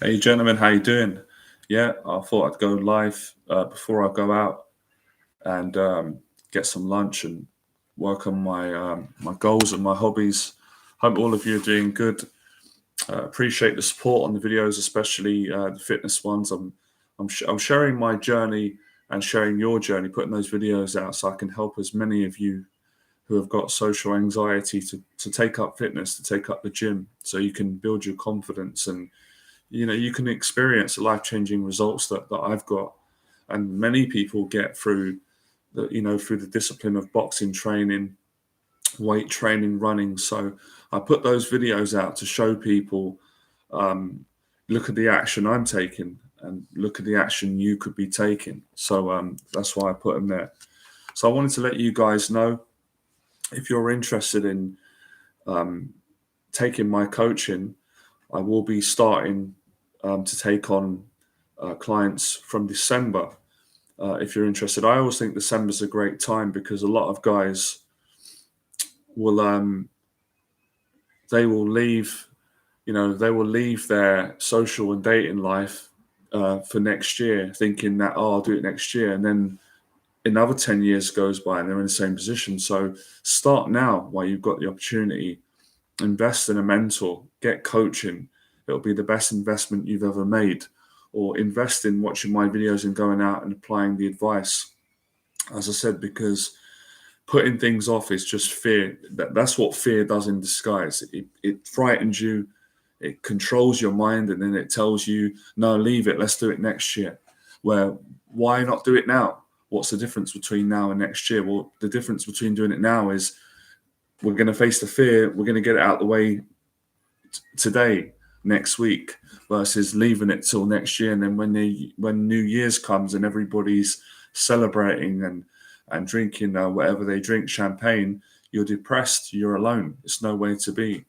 Hey gentlemen, how you doing? Yeah, I thought I'd go live before I go out and get some lunch and work on my goals and my hobbies. Hope all of you are doing good. Appreciate the support on the videos, especially the fitness ones. I'm sharing my journey and sharing your journey, putting those videos out so I can help as many of you who have got social anxiety to take up fitness, to take up the gym, so you can build your confidence and you can experience the life-changing results that I've got and many people get through through the discipline of boxing training, weight training, running. So I put those videos out to show people, um, look at the action I'm taking and look at the action you could be taking. So that's why I put them there. So I wanted to let you guys know, if you're interested in taking my coaching, I will be starting to take on clients from December. If you're interested, I always think December's a great time because a lot of guys will they will leave, they will leave their social and dating life for next year, thinking that, oh, I'll do it next year, and then another 10 years goes by and they're in the same position. So start now while you've got the opportunity. Invest in a mentor, get coaching. It'll be the best investment you've ever made. Or invest in watching my videos and going out and applying the advice. As I said, because putting things off is just fear. That's what fear does in disguise. It frightens you, it controls your mind, and then it tells you, no, leave it, let's do it next year. Why not do it now? What's the difference between now and next year? Well, the difference between doing it now is we're going to face the fear, we're going to get it out of the way today, next week, versus leaving it till next year. And then when New Year's comes and everybody's celebrating and drinking whatever they drink, champagne, you're depressed, you're alone. It's no way to be.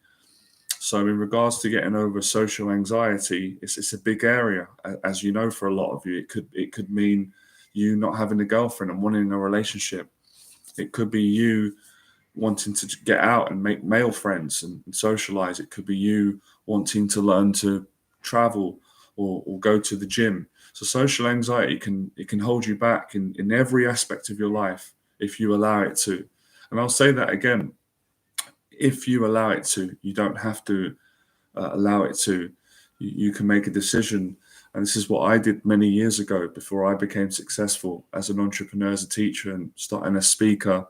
So in regards to getting over social anxiety, it's a big area, as you know, for a lot of you. It could mean you not having a girlfriend and wanting a relationship. It could be you wanting to get out and make male friends and socialize. It could be you wanting to learn to travel or go to the gym. So social anxiety can hold you back in every aspect of your life if you allow it to. And I'll say that again, if you allow it to. You don't have to allow it to. You can make a decision. And this is what I did many years ago before I became successful as an entrepreneur, as a teacher, and starting a speaker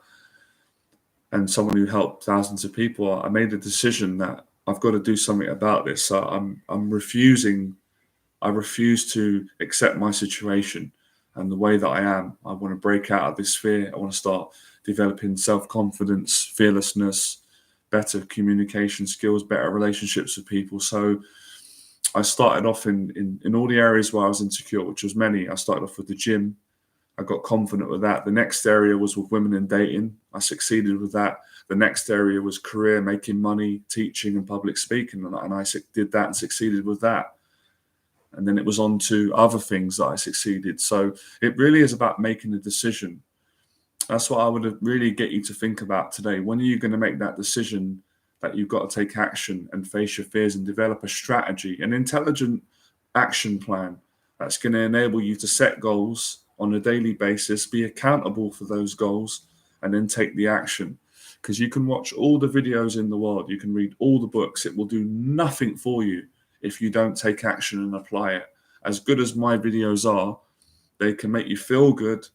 and someone who helped thousands of people. I made a decision that I've got to do something about this. So I'm refusing. I refuse to accept my situation and the way that I am. I want to break out of this fear. I want to start developing self-confidence, fearlessness, better communication skills, better relationships with people. So I started off in all the areas where I was insecure, which was many. I started off with the gym. I got confident with that. The next area was with women and dating. I succeeded with that. The next area was career, making money, teaching and public speaking. And I did that and succeeded with that. And then it was on to other things that I succeeded. So it really is about making a decision. That's what I would really get you to think about today. When are you going to make that decision that you've got to take action and face your fears and develop a strategy, an intelligent action plan that's going to enable you to set goals on a daily basis, be accountable for those goals, and then take the action. Because you can watch all the videos in the world, you can read all the books, it will do nothing for you if you don't take action and apply it. As good as my videos are, they can make you feel good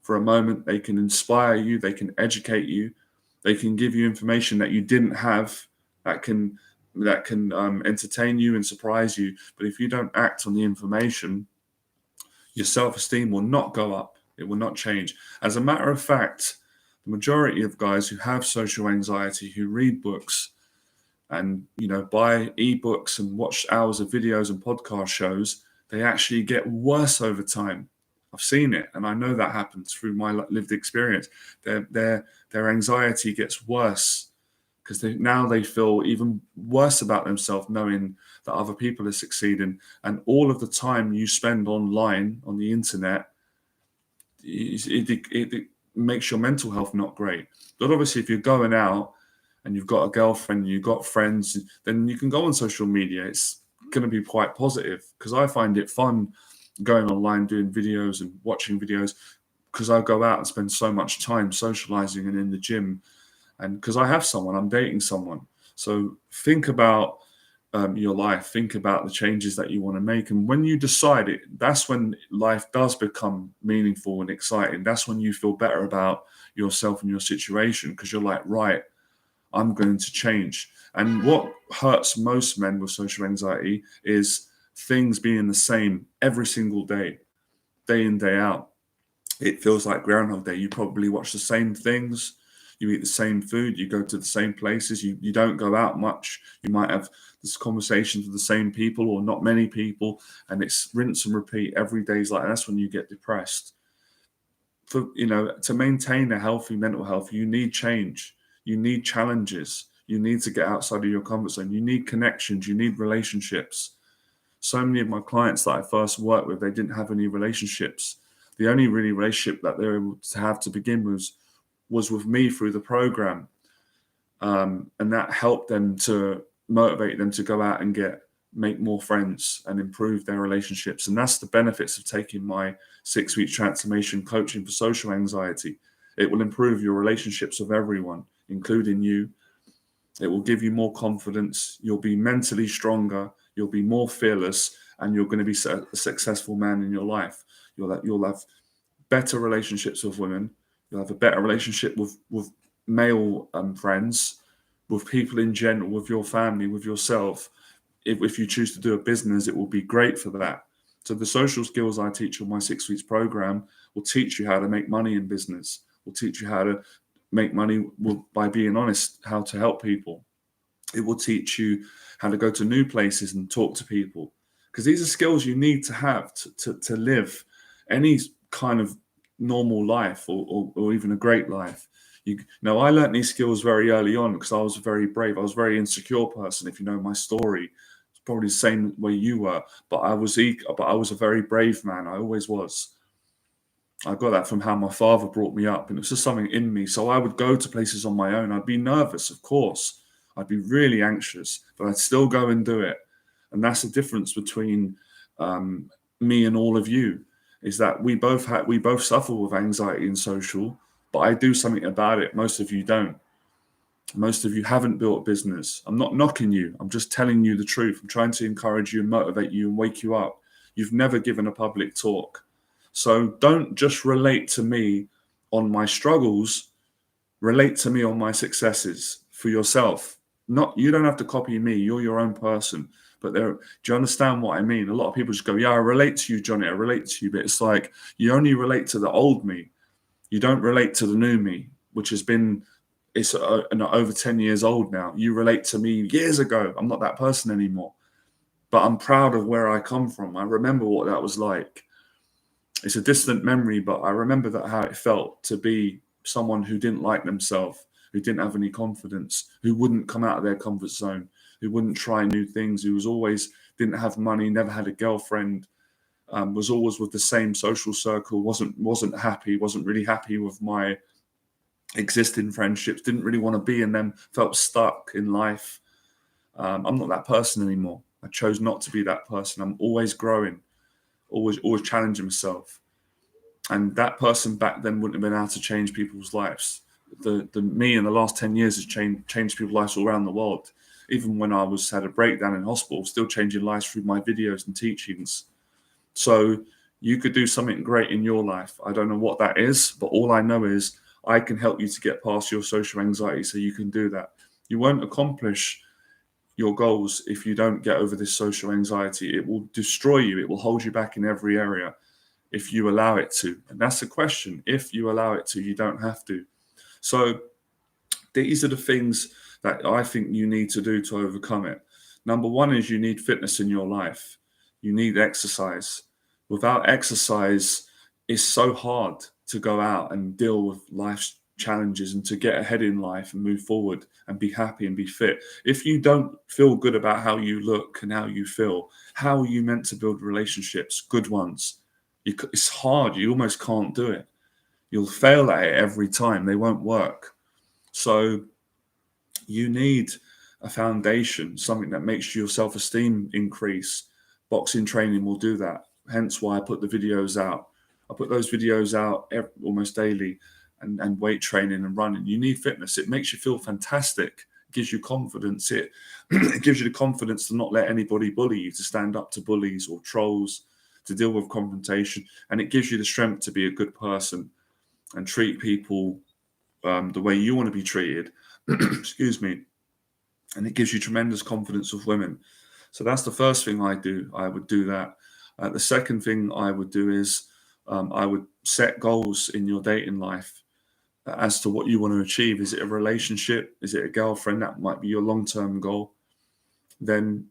for a moment, they can inspire you, they can educate you, they can give you information that you didn't have, that can entertain you and surprise you. But if you don't act on the information, your self-esteem will not go up. It will not change. As a matter of fact, the majority of guys who have social anxiety, who read books and buy ebooks and watch hours of videos and podcast shows, they actually get worse over time. I've seen it, and I know that happens through my lived experience. Their anxiety gets worse because they feel even worse about themselves, knowing that other people are succeeding. And all of the time you spend online on the internet, it makes your mental health not great. But obviously, if you're going out and you've got a girlfriend, you've got friends, then you can go on social media. It's going to be quite positive, because I find it fun going online, doing videos and watching videos, because I go out and spend so much time socializing and in the gym. And because I have someone, I'm dating someone. So think about your life, think about the changes that you want to make. And when you decide it, that's when life does become meaningful and exciting. That's when you feel better about yourself and your situation, because you're like, right, I'm going to change. And what hurts most men with social anxiety is things being the same every single day in, day out. It feels like Groundhog Day. You probably watch the same things, you eat the same food, you go to the same places, you don't go out much. You might have this conversations with the same people or not many people, and it's rinse and repeat every day. Is like, and that's when you get depressed. For to maintain a healthy mental health, you need change, you need challenges, you need to get outside of your comfort zone, you need connections, you need relationships. So many of my clients that I first worked with, they didn't have any relationships. The only really relationship that they were able to have to begin was with me through the program. And that helped them to motivate them to go out and make more friends and improve their relationships. And that's the benefits of taking my 6-week transformation coaching for social anxiety. It will improve your relationships with everyone, including you. It will give you more confidence. You'll be mentally stronger. You'll be more fearless, and you're going to be a successful man in your life. You'll have better relationships with women. You'll have a better relationship with male friends, with people in general, with your family, with yourself. If you choose to do a business, it will be great for that. So the social skills I teach on my 6 weeks program will teach you how to make money in business, will teach you how to make money by being honest, how to help people. It will teach you how to go to new places and talk to people, because these are skills you need to have to live any kind of normal life or even a great life. I learned these skills very early on because I was very brave. I was a very insecure person. If you know my story, it's probably the same way you were, but I was a very brave man. I always was. I got that from how my father brought me up, and it was just something in me. So I would go to places on my own. I'd be nervous, of course. I'd be really anxious, but I'd still go and do it. And that's the difference between me and all of you, is that we both suffer with anxiety and social, but I do something about it. Most of you don't. Most of you haven't built a business. I'm not knocking you. I'm just telling you the truth. I'm trying to encourage you and motivate you and wake you up. You've never given a public talk. So don't just relate to me on my struggles. Relate to me on my successes for yourself. You don't have to copy me. You're your own person. But do you understand what I mean? A lot of people just go, yeah, I relate to you, Johnny. I relate to you. But it's like, you only relate to the old me. You don't relate to the new me, which has been, it's over 10 years old now. You relate to me years ago. I'm not that person anymore. But I'm proud of where I come from. I remember what that was like. It's a distant memory, but I remember how it felt to be someone who didn't like themselves, who didn't have any confidence, who wouldn't come out of their comfort zone, who wouldn't try new things, who didn't have money, never had a girlfriend, was always with the same social circle, wasn't really happy with my existing friendships, didn't really want to be in them, felt stuck in life. I'm not that person anymore. I chose not to be that person. I'm always growing, always challenging myself. And that person back then wouldn't have been able to change people's lives. The me in the last 10 years has changed people's lives all around the world. Even when I had a breakdown in hospital, still changing lives through my videos and teachings. So you could do something great in your life. I don't know what that is, but all I know is I can help you to get past your social anxiety so you can do that. You won't accomplish your goals if you don't get over this social anxiety. It will destroy you. It will hold you back in every area if you allow it to. And that's the question. If you allow it to, you don't have to. So these are the things that I think you need to do to overcome it. Number one is you need fitness in your life. You need exercise. Without exercise, it's so hard to go out and deal with life's challenges and to get ahead in life and move forward and be happy and be fit. If you don't feel good about how you look and how you feel, how are you meant to build relationships, good ones? It's hard. You almost can't do it. You'll fail at it every time. They won't work. So you need a foundation, something that makes your self-esteem increase. Boxing training will do that. Hence why I put the videos out. I put those videos out almost daily, and weight training and running. You need fitness. It makes you feel fantastic. It gives you confidence. It gives you the confidence to not let anybody bully you, to stand up to bullies or trolls, to deal with confrontation. And it gives you the strength to be a good person and treat people the way you want to be treated. Excuse me. And it gives you tremendous confidence with women. So that's the first thing I do. I would do that. The second thing I would do is I would set goals in your dating life as to what you want to achieve. Is it a relationship? Is it a girlfriend? That might be your long-term goal. Then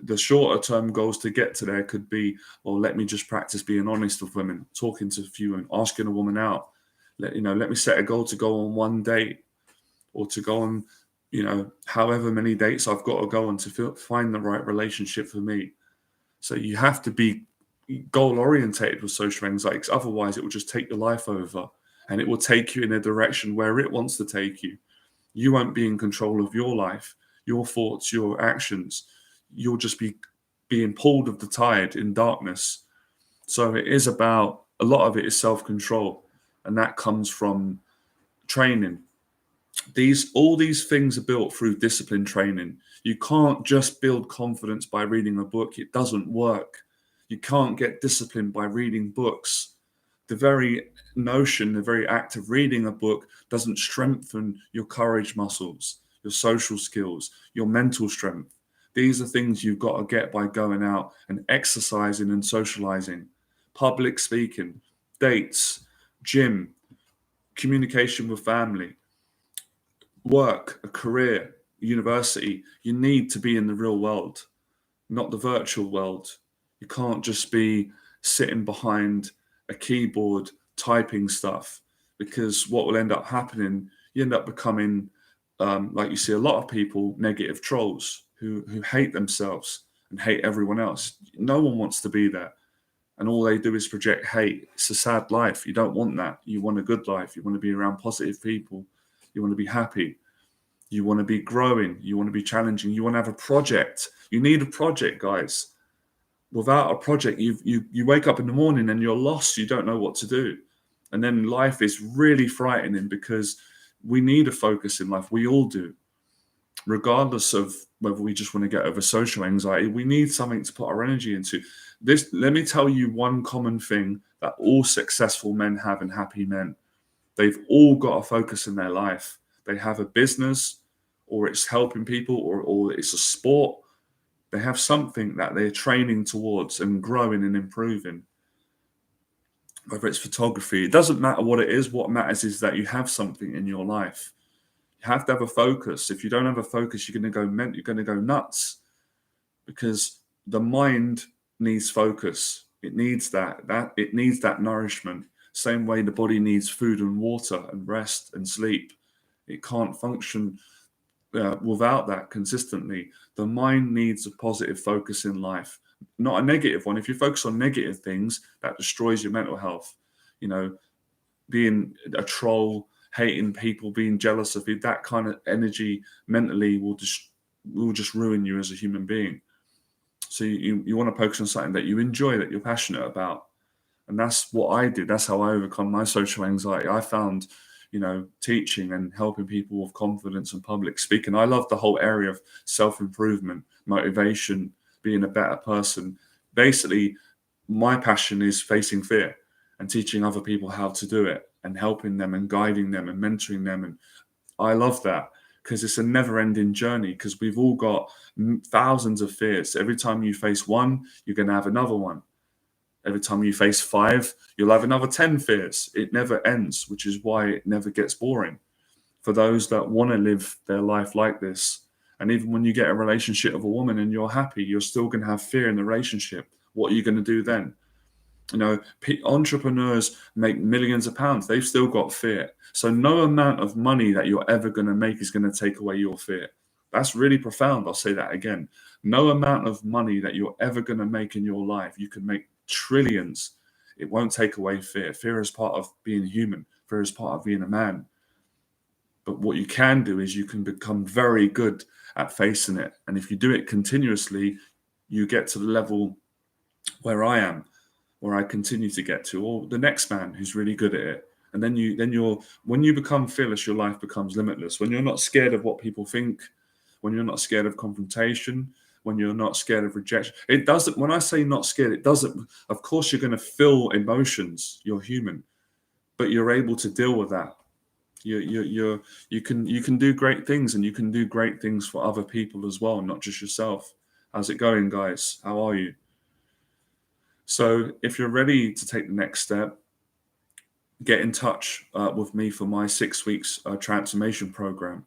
the shorter term goals to get to there could be, well, let me just practice being honest with women, talking to a few women, asking a woman out. Let me set a goal to go on one date, or to go on, however many dates I've got to go on to find the right relationship for me. So you have to be goal orientated with social anxiety, because otherwise it will just take your life over, and it will take you in a direction where it wants to take you. You won't be in control of your life, your thoughts, your actions. You'll just be being pulled of the tide in darkness. So it is about, a lot of it is self-control, and that comes from training. All these things are built through discipline training. You can't just build confidence by reading a book. It doesn't work. You can't get discipline by reading books. The very notion, the very act of reading a book doesn't strengthen your courage muscles, your social skills, your mental strength. These are things you've got to get by going out and exercising and socializing, public speaking, dates, gym, communication with family, work, a career, university. You need to be in the real world, not the virtual world. You can't just be sitting behind a keyboard typing stuff, because what will end up happening, you end up becoming, like you see a lot of people, negative trolls who hate themselves and hate everyone else. No one wants to be there. And all they do is project hate. It's a sad life. You don't want that. You want a good life. You want to be around positive people. You want to be happy. You want to be growing. You want to be challenging. You want to have a project. You need a project, guys. Without a project, you wake up in the morning and you're lost. You don't know what to do. And then life is really frightening, because we need a focus in life. We all do. Regardless of whether we just want to get over social anxiety, we need something to put our energy into. Let me tell you one common thing that all successful men have, and happy men. They've all got a focus in their life. They have a business, or it's helping people, or it's a sport. They have something that they're training towards and growing and improving. Whether it's photography, it doesn't matter what it is. What matters is that you have something in your life. You have to have a focus. If you don't have a focus, you're going to go nuts, because the mind needs focus. It needs it needs that nourishment. Same way the body needs food and water and rest and sleep. It can't function without that consistently. The mind needs a positive focus in life, not a negative one. If you focus on negative things, that destroys your mental health. Being a troll, hating people, being jealous of you, that kind of energy mentally will just ruin you as a human being. So you want to focus on something that you enjoy, that you're passionate about. And that's what I did. That's how I overcome my social anxiety. I found, teaching and helping people with confidence and public speaking. I love the whole area of self-improvement, motivation, being a better person. Basically, my passion is facing fear and teaching other people how to do it, and helping them and guiding them and mentoring them. And I love that, because it's a never-ending journey, because we've all got thousands of fears. Every time you face one, you're going to have another one. Every time you face 5, you'll have another 10 fears. It never ends, which is why it never gets boring. For those that want to live their life like this, and even when you get a relationship with a woman and you're happy, you're still going to have fear in the relationship. What are you going to do then? Entrepreneurs make millions of pounds. They've still got fear. So no amount of money that you're ever going to make is going to take away your fear. That's really profound. I'll say that again. No amount of money that you're ever going to make in your life, you can make trillions, it won't take away fear. Fear is part of being human. Fear is part of being a man. But what you can do is you can become very good at facing it. And if you do it continuously, you get to the level where I am, where I continue to get to, or the next man who's really good at it. And then when you become fearless, your life becomes limitless. When you're not scared of what people think, when you're not scared of confrontation, when you're not scared of rejection. It doesn't, when I say not scared, it doesn't, of course you're going to feel emotions. You're human, but you're able to deal with that. You can do great things, and you can do great things for other people as well, not just yourself. How's it going, guys? How are you? So if you're ready to take the next step, get in touch with me for my 6 weeks transformation program.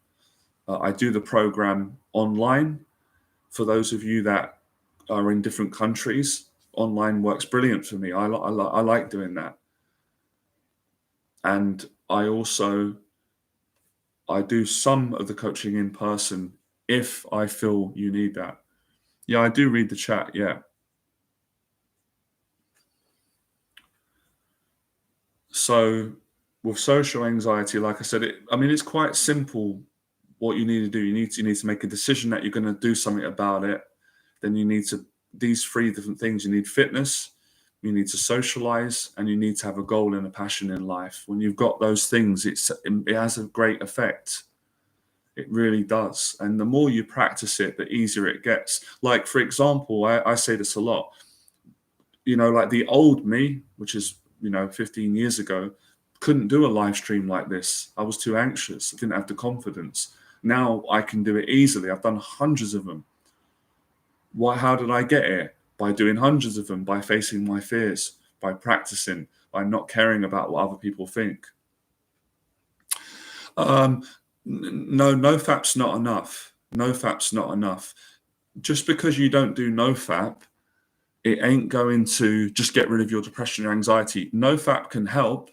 I do the program online. For those of you that are in different countries, online works brilliant for me. I like doing that. And I do some of the coaching in person if I feel you need that. Yeah, I do read the chat. Yeah. So with social anxiety, like I said, it's quite simple what you need to do. You need to make a decision that you're going to do something about it. Then you need these 3 different things. You need fitness, you need to socialize, and you need to have a goal and a passion in life. When you've got those things, it has a great effect. It really does. And the more you practice it, the easier it gets. Like, for example, I say this a lot, like the old me, which is, 15 years ago, couldn't do a live stream like this. I was too anxious. I didn't have the confidence. Now I can do it easily. I've done hundreds of them. How did I get here? By doing hundreds of them, by facing my fears, by practicing, by not caring about what other people think. No-fap's not enough. No-fap's not enough. Just because you don't do no-fap, it ain't going to just get rid of your depression or anxiety. No-fap can help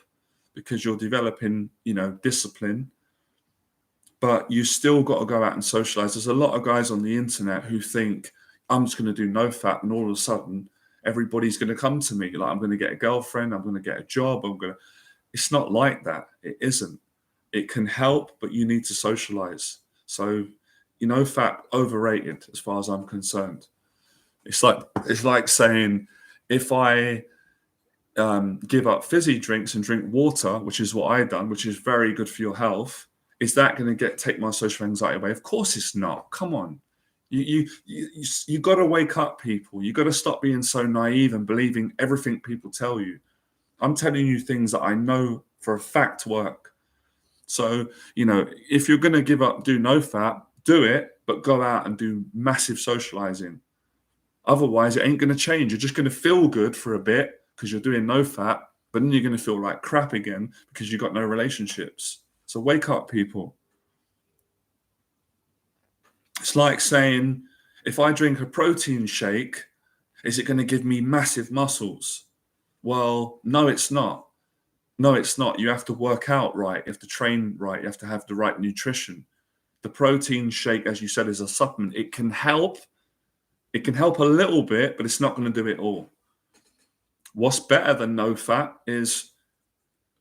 because you're developing, discipline, but you still got to go out and socialize. There's a lot of guys on the internet who think, I'm just going to do no-fap, and all of a sudden, everybody's going to come to me. Like, I'm going to get a girlfriend, I'm going to get a job, It's not like that. It isn't. It can help, but you need to socialize. So, fap overrated as far as I'm concerned. It's like saying, if I give up fizzy drinks and drink water, which is what I've done, which is very good for your health, is that going to take my social anxiety away? Of course it's not. Come on. You got to wake up, people. You got to stop being so naive and believing everything people tell you. I'm telling you things that I know for a fact work. So, if you're going to give up, do no-fap, do it, but go out and do massive socializing. Otherwise, it ain't going to change. You're just going to feel good for a bit because you're doing no-fap, but then you're going to feel like crap again because you've got no relationships. So wake up, people. It's like saying, if I drink a protein shake, is it going to give me massive muscles? Well, no, it's not. No, it's not. You have to work out right. You have to train right. You have to have the right nutrition. The protein shake, as you said, is a supplement. It can help. It can help a little bit, but it's not going to do it all. What's better than no-fap is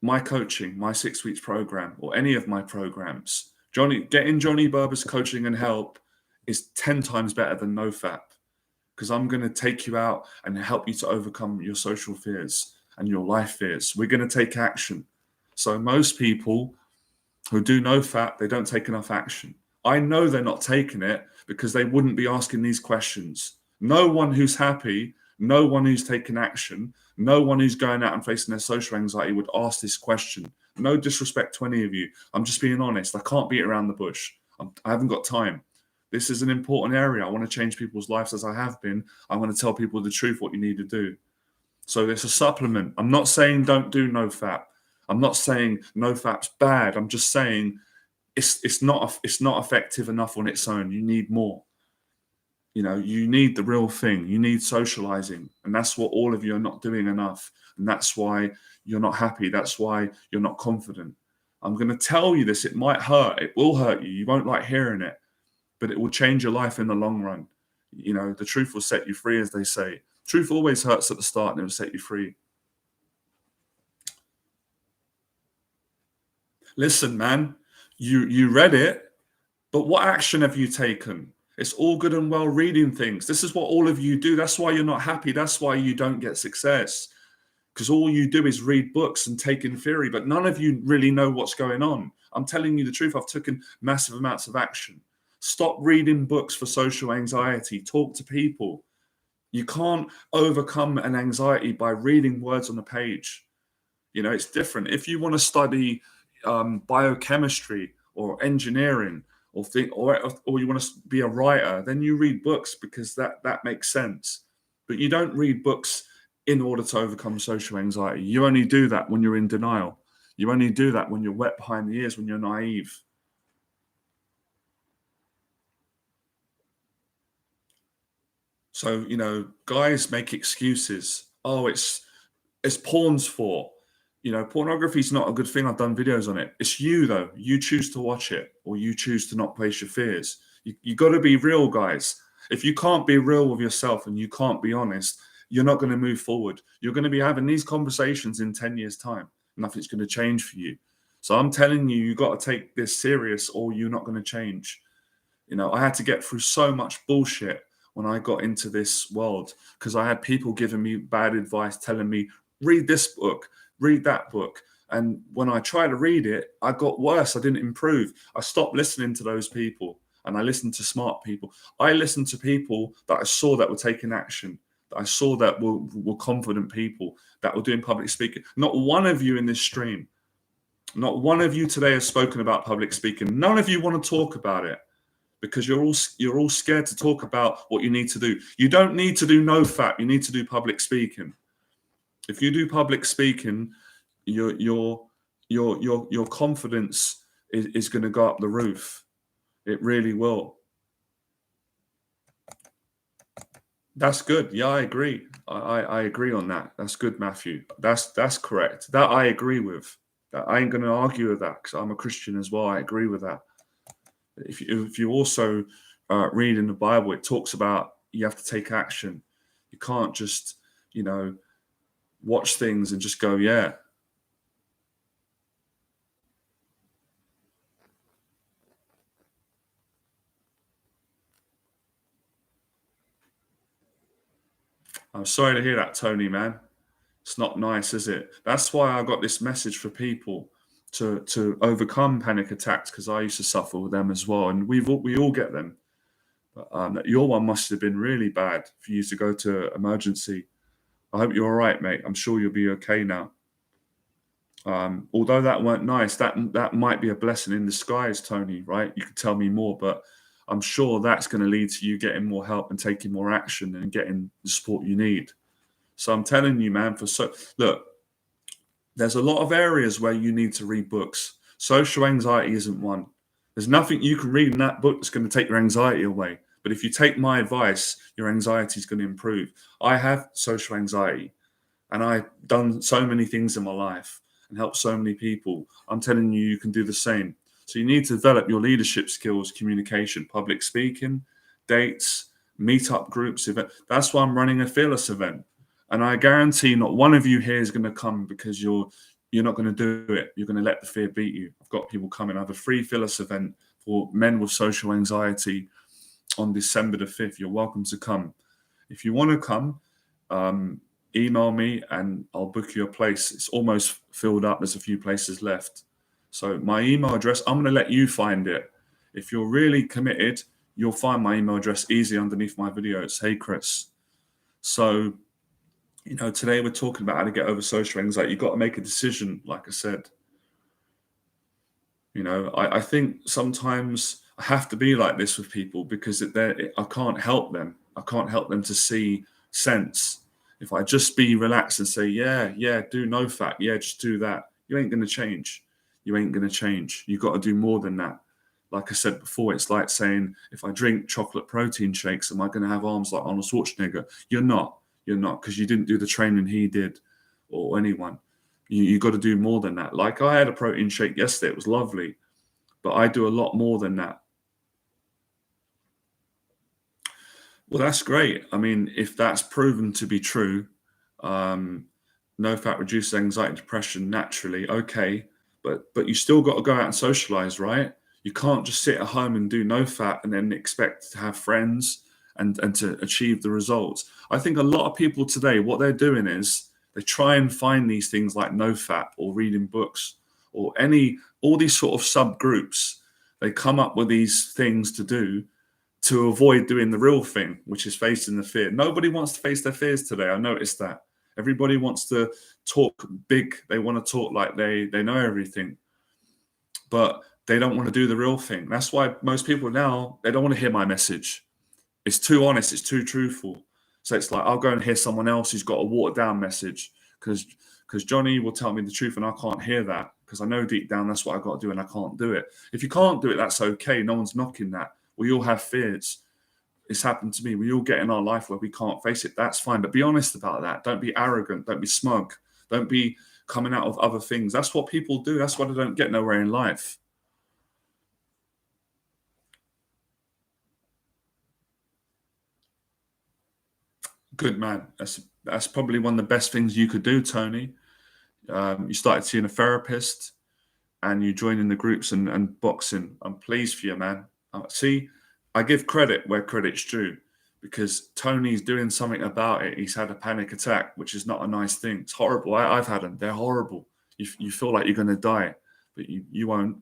my coaching, my 6 weeks program, or any of my programs. Getting Johnny Berba's coaching and help is 10 times better than no-fap, because I'm going to take you out and help you to overcome your social fears and your life fears. We're going to take action. So most people who do no-fap, they don't take enough action. I know they're not taking it because they wouldn't be asking these questions. No one who's happy, no one who's taking action, no one who's going out and facing their social anxiety would ask this question. No disrespect to any of you. I'm just being honest. I can't beat around the bush. I haven't got time. This is an important area. I want to change people's lives as I have been. I want to tell people the truth, what you need to do. So it's a supplement. I'm not saying don't do no-fap. I'm not saying no-fap's bad. I'm just saying it's not effective enough on its own. You need more. You need the real thing. You need socializing. And that's what all of you are not doing enough. And that's why you're not happy. That's why you're not confident. I'm going to tell you this. It might hurt. It will hurt you. You won't like hearing it, but it will change your life in the long run. The truth will set you free, as they say. Truth always hurts at the start and it will set you free. Listen, man, You read it, but what action have you taken? It's all good and well reading things. This is what all of you do. That's why you're not happy. That's why you don't get success. Because all you do is read books and take in theory, but none of you really know what's going on. I'm telling you the truth. I've taken massive amounts of action. Stop reading books for social anxiety. Talk to people. You can't overcome an anxiety by reading words on a page. It's different. If you want to study biochemistry or engineering or you want to be a writer, then you read books because that makes sense. But you don't read books in order to overcome social anxiety. You only do that when you're in denial. You only do that when you're wet behind the ears, when you're naive. So, guys make excuses. Oh, it's porn's fault. Pornography is not a good thing. I've done videos on it. It's you, though. You choose to watch it, or you choose to not face your fears. You got to be real, guys. If you can't be real with yourself and you can't be honest, you're not going to move forward. You're going to be having these conversations in 10 years' time. Nothing's going to change for you. So I'm telling you, you got to take this serious or you're not going to change. I had to get through so much bullshit when I got into this world because I had people giving me bad advice, telling me, read this book, read that book. And when I tried to read it, I got worse. I didn't improve. I stopped listening to those people and I listened to smart people. I listened to people that I saw that were taking action. I saw that were confident people that were doing public speaking. Not one of you in this stream, not one of you today has spoken about public speaking. None of you want to talk about it because you're all scared to talk about what you need to do. You don't need to do NoFap. You need to do public speaking. If you do public speaking, your confidence is going to go up the roof. It really will. That's good. Yeah, I agree. I agree on that. That's good, Matthew. That's correct. That I agree with. I ain't going to argue with that because I'm a Christian as well. I agree with that. If you also read in the Bible, it talks about you have to take action. You can't just, watch things and just go, yeah. I'm sorry to hear that, Tony, man. It's not nice, is it? That's why I got this message for people to overcome panic attacks because I used to suffer with them as well, and we all get them. But your one must have been really bad for you to go to emergency. I hope you're all right, mate. I'm sure you'll be okay now. Although that weren't nice, that might be a blessing in disguise, Tony. Right? You could tell me more, but I'm sure that's going to lead to you getting more help and taking more action and getting the support you need. So I'm telling you, man, look, there's a lot of areas where you need to read books. Social anxiety isn't one. There's nothing you can read in that book that's going to take your anxiety away. But if you take my advice, your anxiety is going to improve. I have social anxiety and I've done so many things in my life and helped so many people. I'm telling you, you can do the same. So you need to develop your leadership skills, communication, public speaking, dates, meetup groups, event. That's why I'm running a Fearless event. And I guarantee not one of you here is going to come because you're not going to do it. You're going to let the fear beat you. I've got people coming. I have a free Fearless event for men with social anxiety on December the 5th. You're welcome to come. If you want to come, email me and I'll book you a place. It's almost filled up. There's a few places left. So my email address, I'm going to let you find it. If you're really committed, you'll find my email address easy underneath my videos. Hey, Chris. So, today we're talking about how to get over social anxiety. You've got to make a decision, like I said. I think sometimes I have to be like this with people because I can't help them. I can't help them to see sense. If I just be relaxed and say, yeah, do NoFap, yeah, just do that, you ain't going to change. You ain't going to change. You've got to do more than that. Like I said before, it's like saying, if I drink chocolate protein shakes, am I going to have arms like Arnold Schwarzenegger? You're not. You're not, because you didn't do the training he did or anyone. You got to do more than that. Like I had a protein shake yesterday. It was lovely. But I do a lot more than that. Well, that's great. I mean, if that's proven to be true, NoFap reduces anxiety and depression naturally. Okay. but you still got to go out and socialize, right? You can't just sit at home and do no fat and then expect to have friends and to achieve the results. I think a lot of people today, what they're doing is they try and find these things like no fat or reading books or all these sort of subgroups. They come up with these things to do to avoid doing the real thing, which is facing the fear. Nobody wants to face their fears today. I noticed that. Everybody wants to talk big. They want to talk like they know everything, but they don't want to do the real thing. That's why most people now, they don't want to hear my message. It's too honest. It's too truthful. So it's like, I'll go and hear someone else who's got a watered down message because Johnny will tell me the truth and I can't hear that because I know deep down that's what I've got to do and I can't do it. If you can't do it, that's okay. No one's knocking that. We all have fears. It's happened to me. We all get in our life where we can't face it. That's fine. But be honest about that. Don't be arrogant. Don't be smug. Don't be coming out of other things. That's what people do. That's why they don't get nowhere in life. Good man. That's probably one of the best things you could do, Tony. You started seeing a therapist and you join in the groups and boxing. I'm pleased for you, man. See, I give credit where credit's due because Tony's doing something about it. He's had a panic attack, which is not a nice thing. It's horrible. I've had them. They're horrible. You feel like you're going to die, but you won't.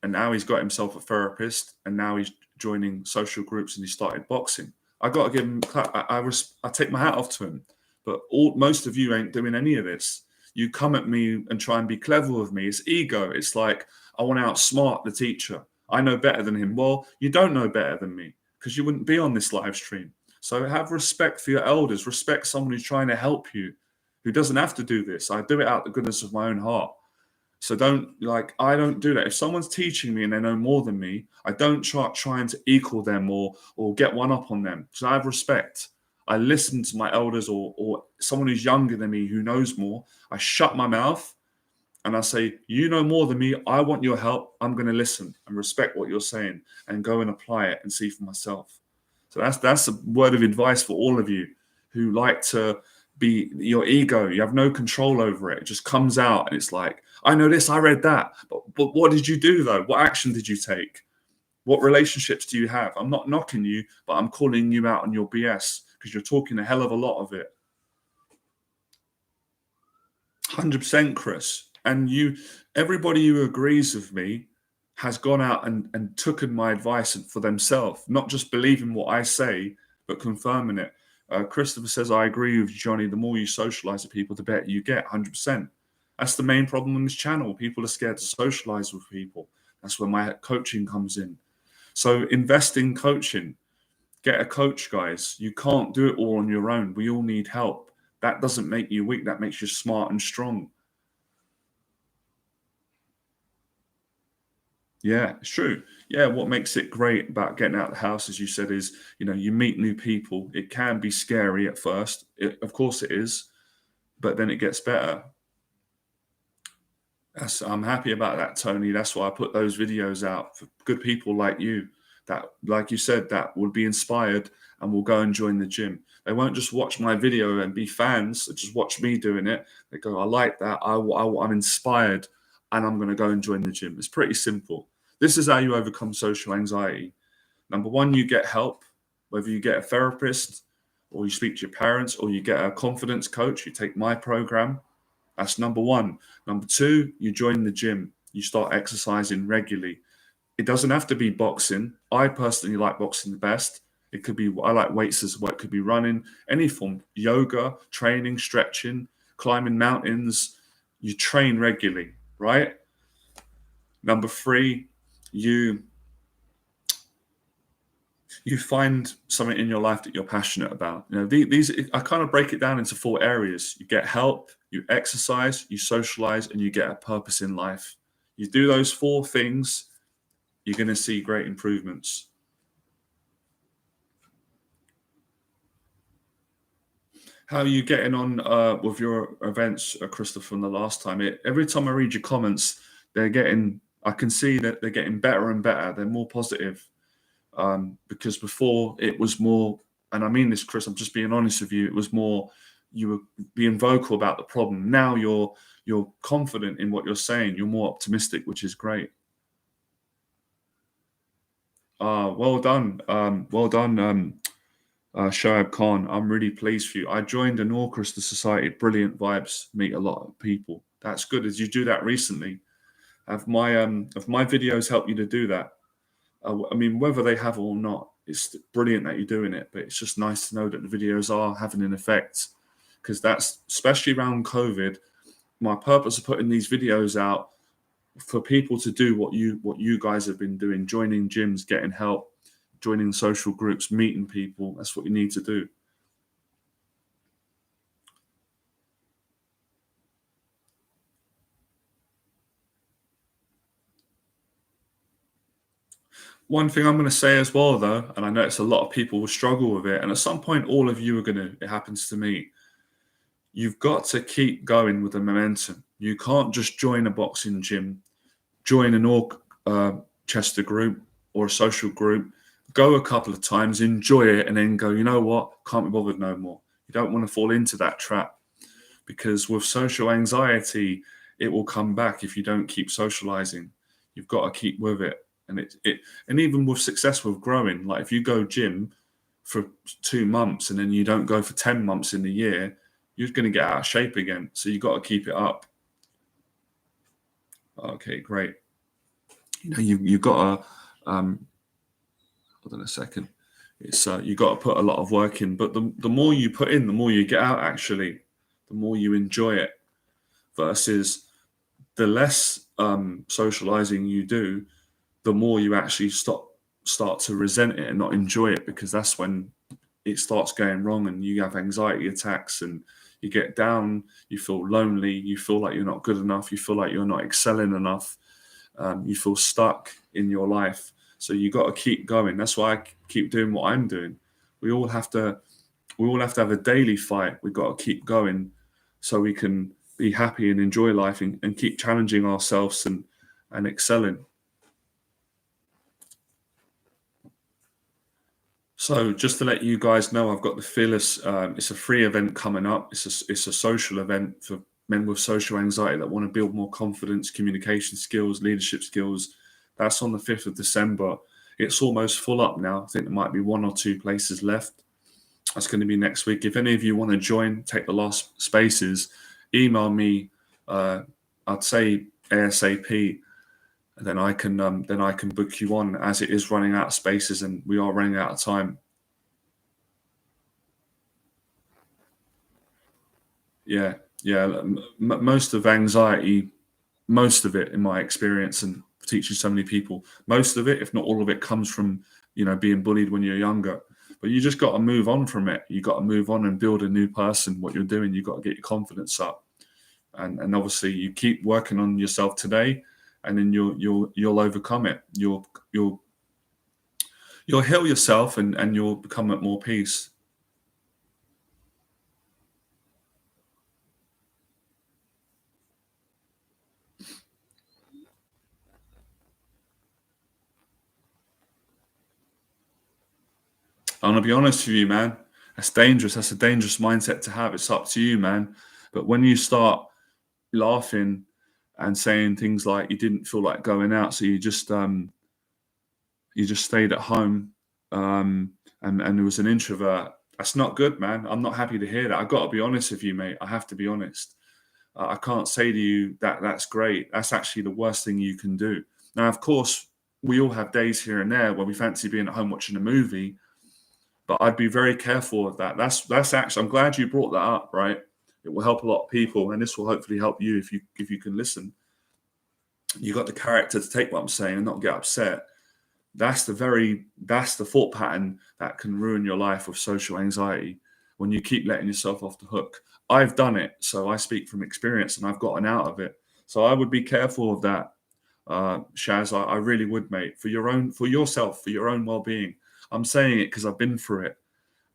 And now he's got himself a therapist and now he's joining social groups and he started boxing. I got to give him clap. I take my hat off to him. But most of you ain't doing any of this. You come at me and try and be clever with me. It's ego. It's like, I want to outsmart the teacher. I know better than him. Well, you don't know better than me because you wouldn't be on this live stream. So have respect for your elders. Respect someone who's trying to help you, who doesn't have to do this. I do it out the goodness of my own heart. So I don't do that. If someone's teaching me and they know more than me, I don't trying to equal them or get one up on them. So I have respect. I listen to my elders or someone who's younger than me who knows more. I shut my mouth and I say, you know more than me. I want your help. I'm going to listen and respect what you're saying and go and apply it and see for myself. So that's a word of advice for all of you who like to be your ego. You have no control over it. It just comes out and it's like, I know this, I read that. But what did you do though? What action did you take? What relationships do you have? I'm not knocking you, but I'm calling you out on your BS because you're talking a hell of a lot of it. 100%, Chris. And everybody who agrees with me has gone out and taken my advice for themselves, not just believing what I say, but confirming it. Christopher says, I agree with Johnny. The more you socialize with people, the better you get. 100%. That's the main problem on this channel. People are scared to socialize with people. That's where my coaching comes in. So invest in coaching. Get a coach, guys. You can't do it all on your own. We all need help. That doesn't make you weak. That makes you smart and strong. Yeah, it's true. Yeah, what makes it great about getting out of the house, as you said, is, you meet new people. It can be scary at first. Of course it is, but then it gets better. I'm happy about that, Tony. That's why I put those videos out for good people like you that, like you said, that will be inspired and will go and join the gym. They won't just watch my video and be fans, just watch me doing it. They go, I like that. I'm inspired and I'm going to go and join the gym. It's pretty simple. This is how you overcome social anxiety. Number one, you get help, whether you get a therapist or you speak to your parents or you get a confidence coach, you take my program. That's number one. Number two, you join the gym. You start exercising regularly. It doesn't have to be boxing. I personally like boxing the best. It could be, I like weights as well. It could be running, any form, yoga, training, stretching, climbing mountains. You train regularly, right? Number three, you find something in your life that you're passionate about. These I kind of break it down into 4 areas. You get help, you exercise, you socialize, and you get a purpose in life. You do those 4 things, you're going to see great improvements. How are you getting on with your events, Christopher, from the last time? Every time I read your comments, I can see that they're getting better and better. They're more positive. Because before it was more, and I mean this, Chris, I'm just being honest with you, it was more you were being vocal about the problem. Now you're You're confident in what you're saying. You're more optimistic, which is great. Well done. Well done, Shoaib Khan. I'm really pleased for you. I joined an Orchestra Society. Brilliant vibes. Meet a lot of people. That's good. Did you do that recently? Have my videos helped you to do that? I mean, whether they have or not, it's brilliant that you're doing it. But it's just nice to know that the videos are having an effect, because that's especially around COVID. My purpose of putting these videos out for people to do what you guys have been doing, joining gyms, getting help, joining social groups, meeting people. That's what you need to do. One thing I'm going to say as well, though, and I notice a lot of people will struggle with it, and at some point, all of you are going to, it happens to me. You've got to keep going with the momentum. You can't just join a boxing gym, join an Chester group or a social group, go a couple of times, enjoy it, and then go, you know what, can't be bothered no more. You don't want to fall into that trap, because with social anxiety, it will come back if you don't keep socializing. You've got to keep with it. And even with success with growing, like if you go gym for 2 months and then you don't go for 10 months in the year, you're going to get out of shape again. So you've got to keep it up. Okay, great. You've got to hold on a second. It's you got to put a lot of work in, but the more you put in, the more you get out. Actually, the more you enjoy it. Versus the less socializing you do, the more you actually start to resent it and not enjoy it, because that's when it starts going wrong and you have anxiety attacks and you get down, you feel lonely, you feel like you're not good enough, you feel like you're not excelling enough, you feel stuck in your life. So you got to keep going. That's why I keep doing what I'm doing. We all have to have a daily fight. We've got to keep going so we can be happy and enjoy life and keep challenging ourselves and excelling. So just to let you guys know, I've got the Fearless. It's a free event coming up. It's a social event for men with social anxiety that want to build more confidence, communication skills, leadership skills. That's on the 5th of December. It's almost full up now. I think there might be 1 or 2 places left. That's going to be next week. If any of you want to join, take the last spaces, email me. I'd say ASAP. And then I can book you on, as it is running out of spaces and we are running out of time. Yeah. Most of anxiety, most of it, in my experience and teaching so many people, most of it, if not all of it, comes from being bullied when you're younger. But you just got to move on from it. You got to move on and build a new person. What you're doing, you got to get your confidence up, and obviously you keep working on yourself today, and then you'll overcome it. You'll heal yourself, and you'll become at more peace. I'm gonna be honest with you, man. That's dangerous. That's a dangerous mindset to have. It's up to you, man. But when you start laughing and saying things like you didn't feel like going out, so you just stayed at home, and there was an introvert. That's not good, man. I'm not happy to hear that. I've got to be honest with you, mate. I have to be honest. I can't say to you that that's great. That's actually the worst thing you can do. Now, of course, we all have days here and there where we fancy being at home watching a movie, but I'd be very careful of that. That's actually. I'm glad you brought that up. Right, it will help a lot of people, and this will hopefully help you if you can listen. You got the character to take what I'm saying and not get upset. That's the thought pattern that can ruin your life with social anxiety, when you keep letting yourself off the hook. I've done it, so I speak from experience, and I've gotten out of it. So I would be careful of that, Shaz. I really would, mate, for yourself, for your own well-being. I'm saying it because I've been through it,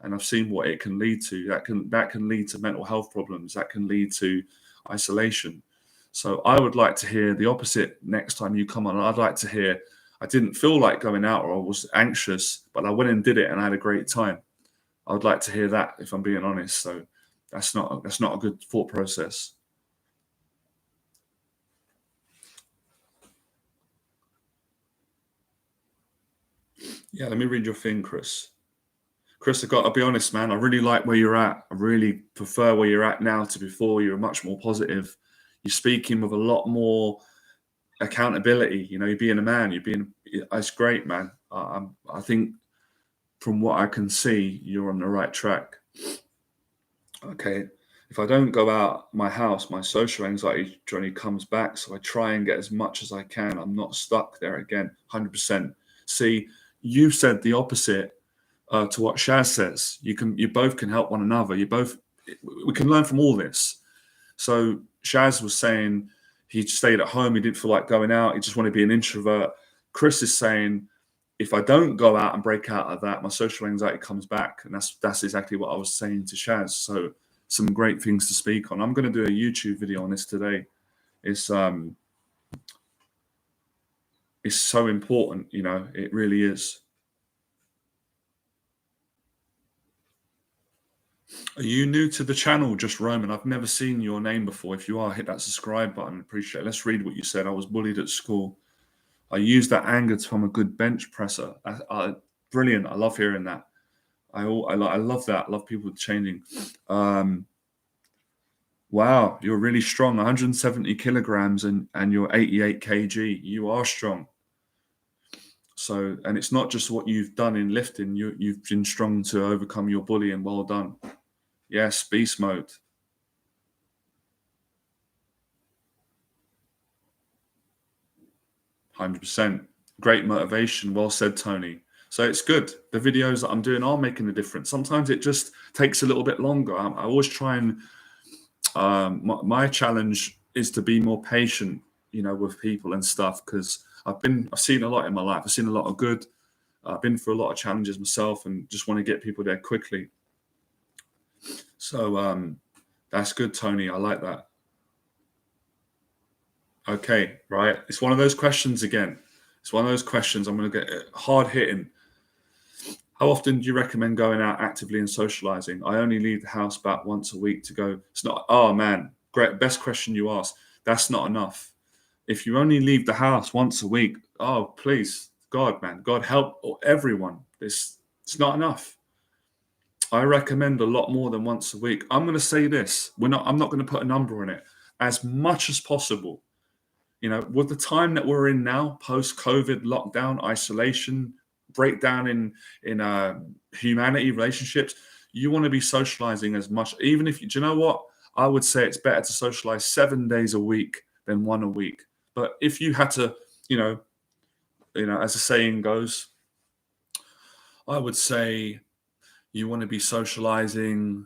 and I've seen what it can lead to. That can lead to mental health problems. That can lead to isolation. So I would like to hear the opposite next time you come on. I'd like to hear, I didn't feel like going out, or I was anxious, but I went and did it and I had a great time. I would like to hear that, if I'm being honest. So that's not a good thought process. Yeah, let me read your thing, Chris. Chris, I'll be honest, man. I really like where you're at. I really prefer where you're at now to before. You're much more positive. You're speaking with a lot more accountability. You know, you're being a man. It's great, man. I think from what I can see, you're on the right track. Okay. If I don't go out my house, my social anxiety journey comes back. So I try and get as much as I can. I'm not stuck there again, 100%. See, you said the opposite to what Shaz says. You both can help one another. We can learn from all this. So Shaz was saying he stayed at home. He didn't feel like going out. He just wanted to be an introvert. Chris is saying, if I don't go out and break out of that, my social anxiety comes back. And that's exactly what I was saying to Shaz. So some great things to speak on. I'm going to do a YouTube video on this today. It's so important, you know, it really is. Are you new to the channel, Just Roman? I've never seen your name before. If you are, hit that subscribe button. Appreciate it. Let's read what you said. I was bullied at school. I used that anger to become a good bench presser. Brilliant. I love hearing that. I love that. I love people changing. Wow, you're really strong. 170 kilograms and you're 88 kg. You are strong. So, and it's not just what you've done in lifting. You've been strong to overcome your bullying. Well done. Yes, beast mode. 100%. Great motivation. Well said, Tony. So it's good. The videos that I'm doing are making a difference. Sometimes it just takes a little bit longer. I always try and my challenge is to be more patient, you know, with people and stuff, because I've seen a lot in my life. I've seen a lot of good. I've been through a lot of challenges myself and just want to get people there quickly. So that's good, Tony. I like that. Okay, right. It's one of those questions again. It's one of those questions I'm going to get hard hitting. How often do you recommend going out actively and socializing? I only leave the house about once a week to go. It's not, oh man, great. Best question you asked. That's not enough. If you only leave the house once a week, oh, please, God, man, God help everyone. It's not enough. I recommend a lot more than once a week. I'm going to say this. I'm not going to put a number on it. As much as possible. You know, with the time that we're in now, post-COVID, lockdown, isolation, breakdown in humanity, relationships, you want to be socializing as much. Even if do you know what? I would say it's better to socialize 7 days a week than one a week. But if you had to, you know, as the saying goes, I would say you want to be socializing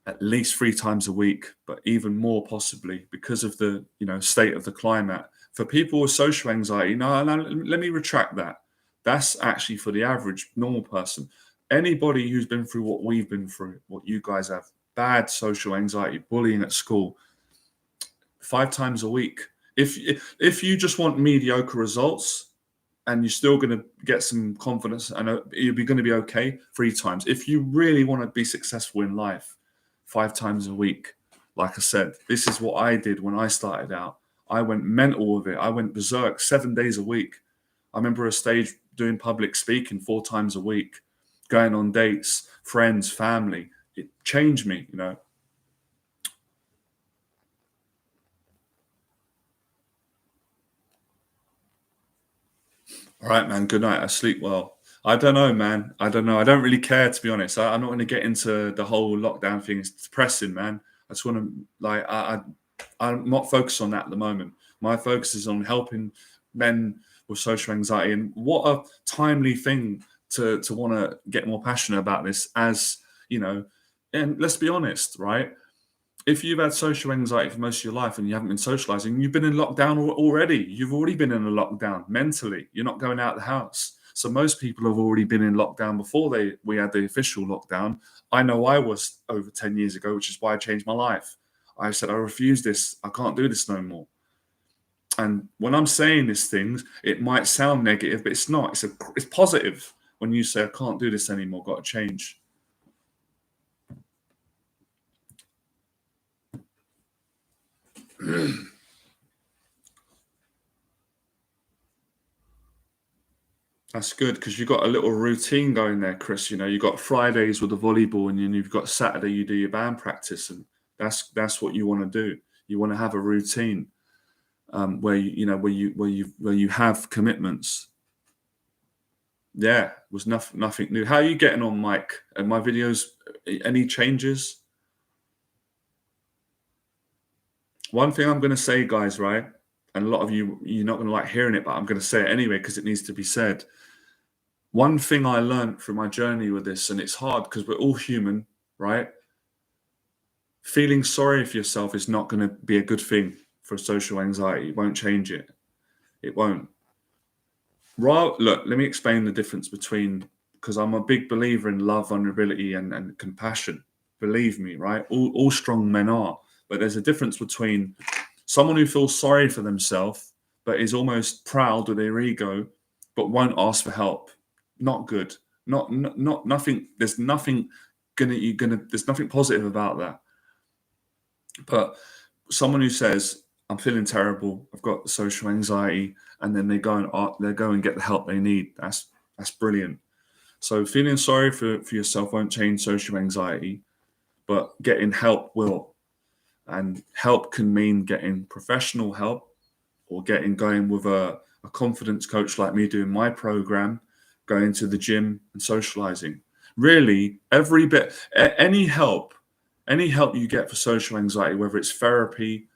at least 3 times a week, but even more possibly because of the state of the climate. For people with social anxiety, no, let me retract that. That's actually for the average normal person. Anybody who's been through what we've been through, what you guys have, bad social anxiety, bullying at school, 5 times a week. If you just want mediocre results and you're still going to get some confidence and you're going to be okay, 3 times. If you really want to be successful in life, 5 times a week. Like I said, this is what I did when I started out. I went mental with it. I went berserk 7 days a week. I remember a stage doing public speaking 4 times a week, going on dates, friends, family. It changed me, you know. All right, man. Good night. I sleep well. I don't know, man. I don't know. I don't really care, to be honest. I'm not going to get into the whole lockdown thing. It's depressing, man. I just want to, I'm not focused on that at the moment. My focus is on helping men with social anxiety. And what a timely thing to want to get more passionate about this, as, you know, and let's be honest, right? If you've had social anxiety for most of your life and you haven't been socializing, you've been in lockdown already. You've already been in a lockdown mentally. You're not going out of the house. So most people have already been in lockdown before we had the official lockdown. I know I was over 10 years ago, which is why I changed my life. I said, I refuse this. I can't do this no more. And when I'm saying these things, it might sound negative, but it's not. It's positive when you say, I can't do this anymore, got to change. That's good because you've got a little routine going there, Chris. You know, you've got Fridays with the volleyball, and then you've got Saturday you do your band practice, and that's what you want to do. You want to have a routine where you have commitments. Yeah, it was nothing new. How are you getting on, Mike? And my videos, any changes? One thing I'm going to say, guys, right? And a lot of you're not going to like hearing it, but I'm going to say it anyway because it needs to be said. One thing I learned through my journey with this, and it's hard because we're all human, right? Feeling sorry for yourself is not going to be a good thing for social anxiety. It won't change it. It won't. Look, let me explain the difference between, because I'm a big believer in love, vulnerability, and compassion. Believe me, right? All strong men are. But there's a difference between someone who feels sorry for themselves, but is almost proud of their ego, but won't ask for help. Not good. Not nothing. There's nothing there's nothing positive about that. But someone who says, "I'm feeling terrible. I've got social anxiety," and then they go and get the help they need. That's brilliant. So feeling sorry for yourself won't change social anxiety, but getting help will. And help can mean getting professional help or going with a confidence coach like me doing my program, going to the gym and socializing. Really, every bit, any help you get for social anxiety, whether it's therapy,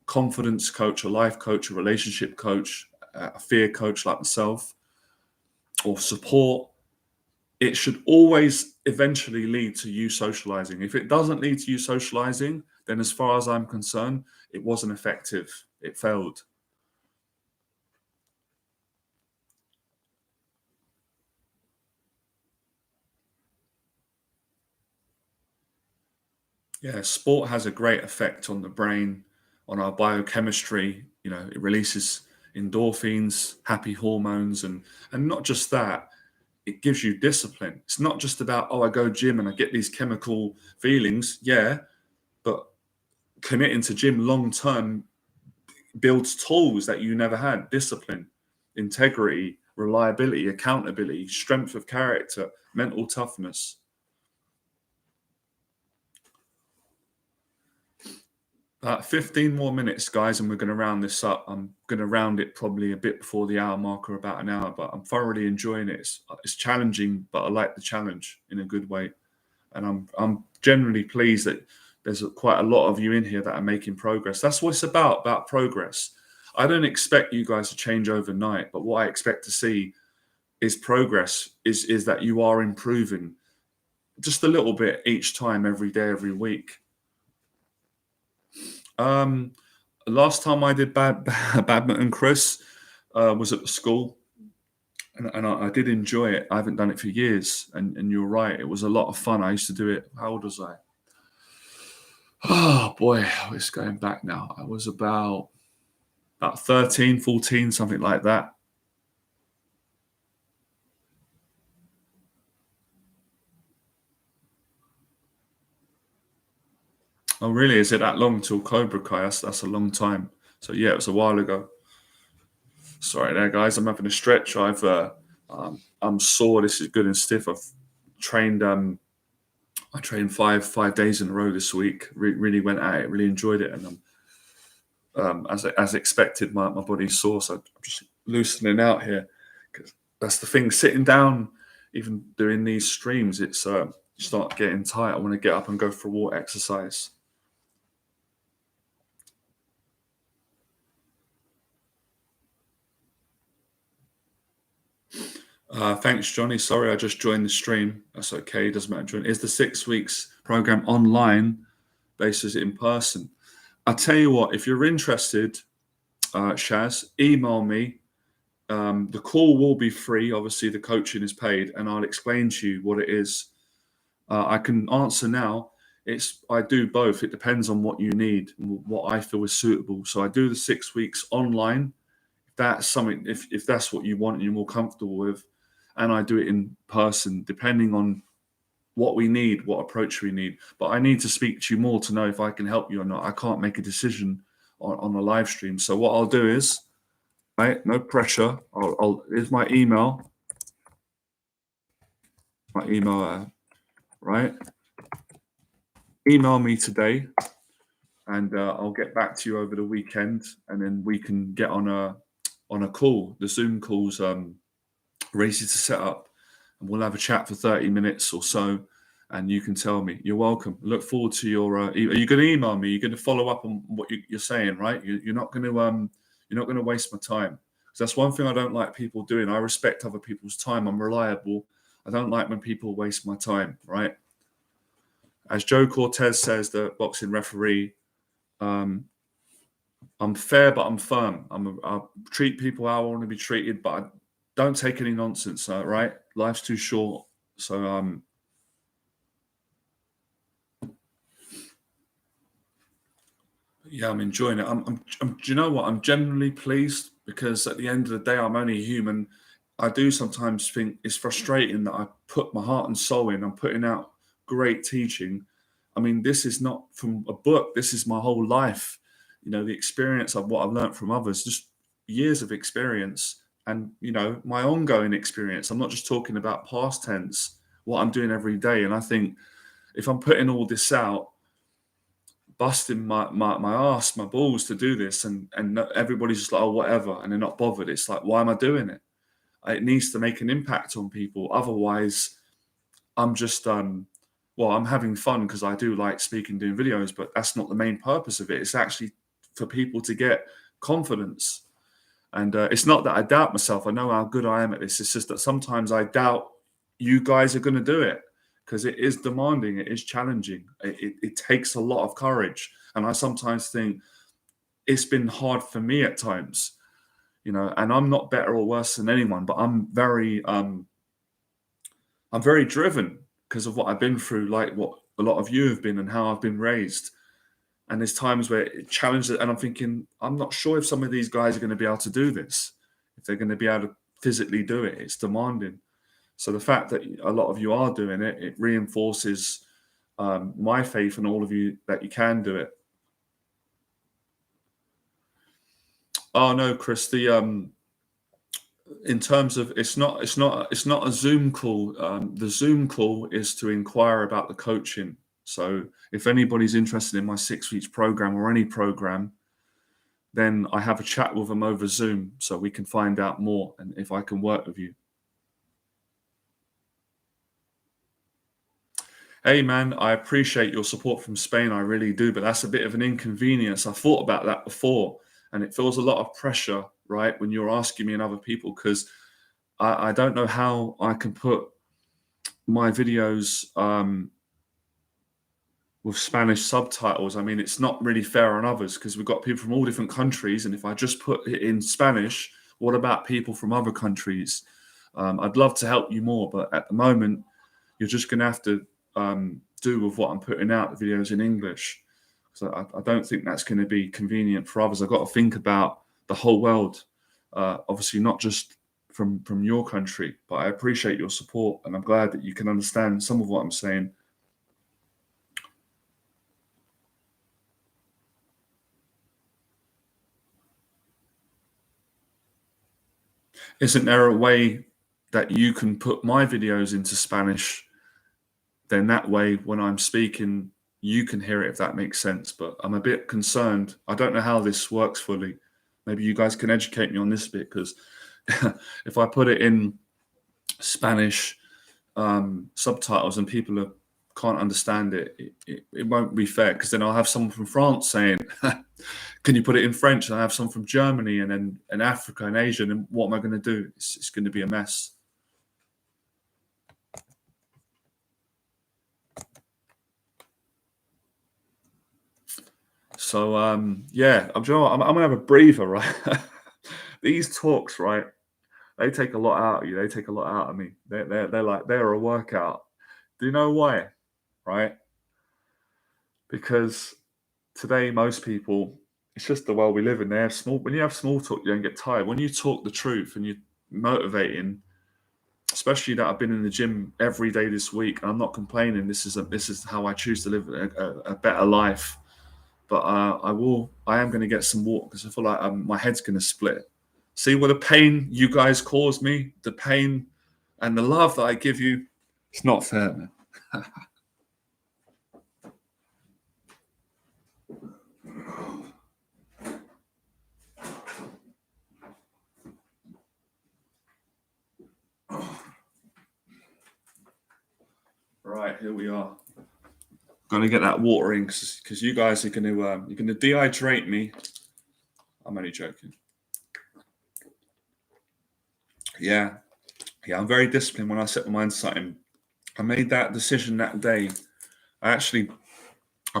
confidence coach, a life coach, a relationship coach, a fear coach like myself, or support, it should always eventually lead to you socializing. If it doesn't lead to you socializing, then as far as I'm concerned, it wasn't effective. It failed. Yeah, sport has a great effect on the brain, on our biochemistry. You know, it releases endorphins, happy hormones, and not just that, it gives you discipline. It's not just about, oh, I go gym and I get these chemical feelings. Yeah, but committing to gym long term builds tools that you never had: discipline, integrity, reliability, accountability, strength of character, mental toughness. 15 more minutes, guys, and we're going to round this up. I'm going to round it probably a bit before the hour marker, about an hour, but I'm thoroughly enjoying it. It's challenging, but I like the challenge in a good way. And I'm generally pleased that there's quite a lot of you in here that are making progress. That's what it's about progress. I don't expect you guys to change overnight, but what I expect to see is progress, is that you are improving just a little bit each time, every day, every week. Last time I did badminton, Chris, was at the school, and I did enjoy it. I haven't done it for years, and you're right, it was a lot of fun. I used to do it. How old was I? Oh boy, it's going back now. I was about 13, 14, something like that. Oh, really? Is it that long till Cobra Kai? That's a long time. So yeah, it was a while ago. Sorry there, guys. I'm having a stretch. I'm sore. This is good and stiff. I've trained. I trained five days in a row this week. Really went at it. Really enjoyed it, and as expected, my body's sore. So I'm just loosening out here, because that's the thing. Sitting down, even doing these streams, it's you start getting tight. I want to get up and go for a walk, exercise. Thanks, Johnny. Sorry, I just joined the stream. That's okay. Doesn't matter. Is the 6 weeks program online versus in person? I'll tell you what. If you're interested, Shaz, email me. The call will be free. Obviously, the coaching is paid, and I'll explain to you what it is. I can answer now. I do both. It depends on what you need, what I feel is suitable. So I do the 6 weeks online. That's something, if that's what you want and you're more comfortable with, and I do it in person, depending on what we need, what approach we need. But I need to speak to you more to know if I can help you or not. I can't make a decision on a live stream. So what I'll do is, right, no pressure. Here's my email. my email, right? Email me today, and I'll get back to you over the weekend, and then we can get on a call. The Zoom calls easy to set up, and we'll have a chat for 30 minutes or so, and you can tell me. You're welcome. Look forward to your. Are you going to email me? You're going to follow up on what you're saying, right? You're not going to you're not going to waste my time. Because that's one thing I don't like people doing. I respect other people's time. I'm reliable. I don't like when people waste my time, right? As Joe Cortez says, the boxing referee, I'm fair, but I'm firm. I treat people how I want to be treated, but I don't take any nonsense, right? Life's too short. So, yeah, I'm enjoying it. Do you know what? I'm genuinely pleased because at the end of the day, I'm only human. I do sometimes think it's frustrating that I put my heart and soul in. I'm putting out great teaching. I mean, this is not from a book. This is my whole life. The experience of what I've learned from others, just years of experience and, my ongoing experience. I'm not just talking about past tense, what I'm doing every day. And I think if I'm putting all this out, busting my ass, my balls to do this, and everybody's just like, oh, whatever, and they're not bothered. It's like, why am I doing it? It needs to make an impact on people. Otherwise, I'm just I'm having fun because I do like speaking, doing videos, but that's not the main purpose of it. It's actually for people to get confidence. And it's not that I doubt myself. I know how good I am at this. It's just that sometimes I doubt you guys are going to do it because it is demanding. It is challenging. It takes a lot of courage. And I sometimes think it's been hard for me at times, and I'm not better or worse than anyone, but I'm very driven because of what I've been through, like what a lot of you have been and how I've been raised. And there's times where it challenges it, and I'm thinking, I'm not sure if some of these guys are going to be able to do this, if they're going to be able to physically do it. It's demanding. So the fact that a lot of you are doing it, it reinforces my faith in all of you that you can do it. Oh no, Chris, in terms of it's not a Zoom call. The Zoom call is to inquire about the coaching. So if anybody's interested in my 6 weeks program or any program, then I have a chat with them over Zoom so we can find out more and if I can work with you. Hey man, I appreciate your support from Spain. I really do, but that's a bit of an inconvenience. I thought about that before, and it feels a lot of pressure, right, when you're asking me and other people, because I don't know how I can put my videos with Spanish subtitles. I mean, it's not really fair on others because we've got people from all different countries, and if I just put it in Spanish, what about people from other countries? I'd love to help you more, but at the moment, you're just going to have to do with what I'm putting out, the videos in English. So I don't think that's going to be convenient for others. I've got to think about the whole world, obviously not just from your country, but I appreciate your support, and I'm glad that you can understand some of what I'm saying. Isn't there a way that you can put my videos into Spanish? Then that way, when I'm speaking, you can hear it, if that makes sense. But I'm a bit concerned. I don't know how this works fully. Maybe you guys can educate me on this bit, because if I put it in Spanish subtitles and people can't understand it, it won't be fair, because then I'll have someone from France saying, can you put it in French? And I have someone from Germany and then in Africa and Asia. And what am I going to do? It's going to be a mess. So yeah, I'm going to have a breather, right? These talks, right? They take a lot out of you. They take a lot out of me. They're a workout. Do you know why? Right? Because today most people, it's just the world we live in. When you have small talk, you don't get tired. When you talk the truth and you're motivating, especially that I've been in the gym every day this week, and I'm not complaining. This is how I choose to live a better life. But I am going to get some water because I feel like my head's going to split. See what the pain you guys caused me, the pain and the love that I give you. It's not fair, man. Right, here we are. Gonna get that water in because you guys are you're gonna dehydrate me. I'm only joking. Yeah, I'm very disciplined when I set my mind to something. I made that decision that day. I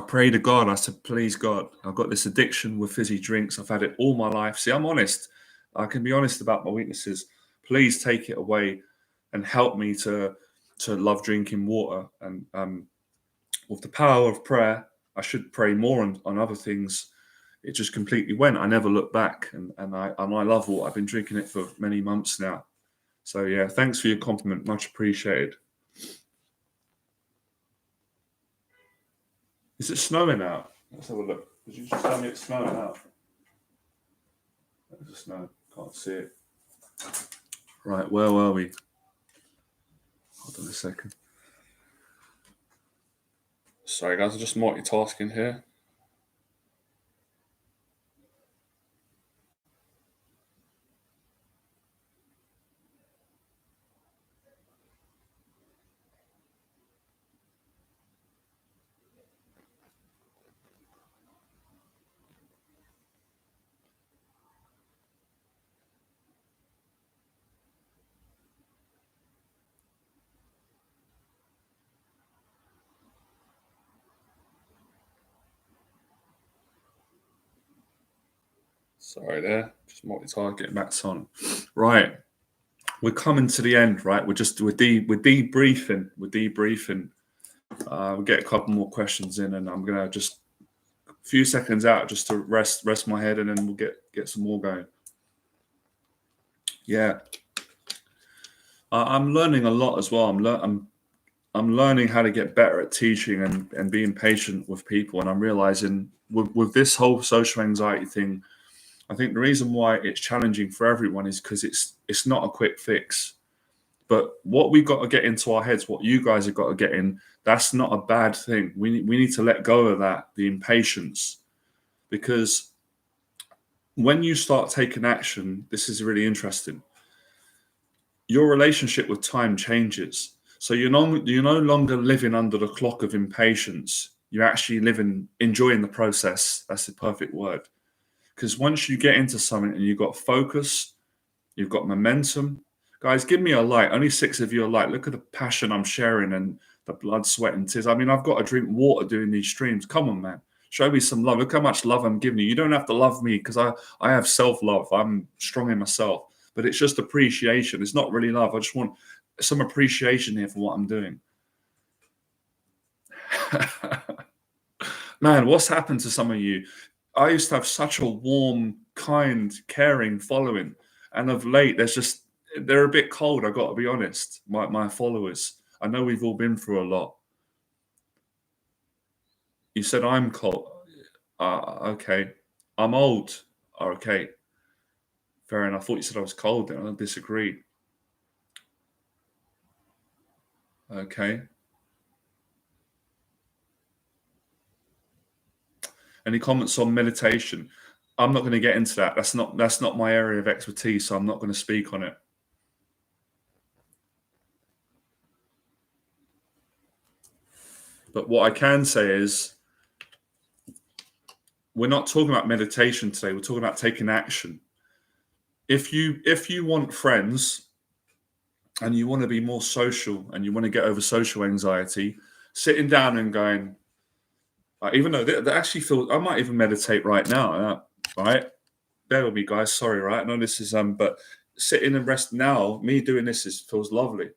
prayed to God. I said, please, God, I've got this addiction with fizzy drinks. I've had it all my life. See, I'm honest. I can be honest about my weaknesses. Please take it away and help me to love drinking water. And with the power of prayer, I should pray more on other things. It just completely went. I never looked back. And I love water. I've been drinking it for many months now. So, yeah, thanks for your compliment. Much appreciated. Is it snowing out? Let's have a look. Did you just tell me it's snowing out? There's the snow. Can't see it. Right, where were we? Hold on a second. Sorry, guys, I'm just multitasking here. Sorry there, just multitasking, Matt's on. Right, we're coming to the end, right? We're debriefing. We'll get a couple more questions in, and I'm gonna just a few seconds out just to rest my head, and then we'll get some more going. Yeah, I'm learning a lot as well. I'm learning how to get better at teaching and being patient with people, and I'm realizing with this whole social anxiety thing, I think the reason why it's challenging for everyone is because it's not a quick fix. But what we got to get into our heads, what you guys have got to get in, that's not a bad thing. We need to let go of that, the impatience, because when you start taking action, this is really interesting. Your relationship with time changes. So you're no longer living under the clock of impatience. You're actually enjoying the process. That's the perfect word. Because once you get into something and you've got focus, you've got momentum. Guys, give me a like. Only 6 of you are like. Look at the passion I'm sharing and the blood, sweat, and tears. I mean, I've got to drink water doing these streams. Come on, man. Show me some love. Look how much love I'm giving you. You don't have to love me because I have self-love. I'm strong in myself. But it's just appreciation. It's not really love. I just want some appreciation here for what I'm doing. Man, what's happened to some of you? I used to have such a warm, kind, caring following. And of late, they're a bit cold, I've got to be honest, my followers. I know we've all been through a lot. You said I'm cold. Okay. I'm old. Okay. Fair enough. I thought you said I was cold then. I disagree. Okay. Any comments on meditation? I'm not going to get into that. That's not my area of expertise, so I'm not going to speak on it. But what I can say is we're not talking about meditation today. We're talking about taking action. If you want friends and you want to be more social and you want to get over social anxiety, sitting down and going, even though they actually feel, I might even meditate right now, right? Bear with me, guys. Sorry, right? I know this is but sitting and rest now. Me doing this feels lovely.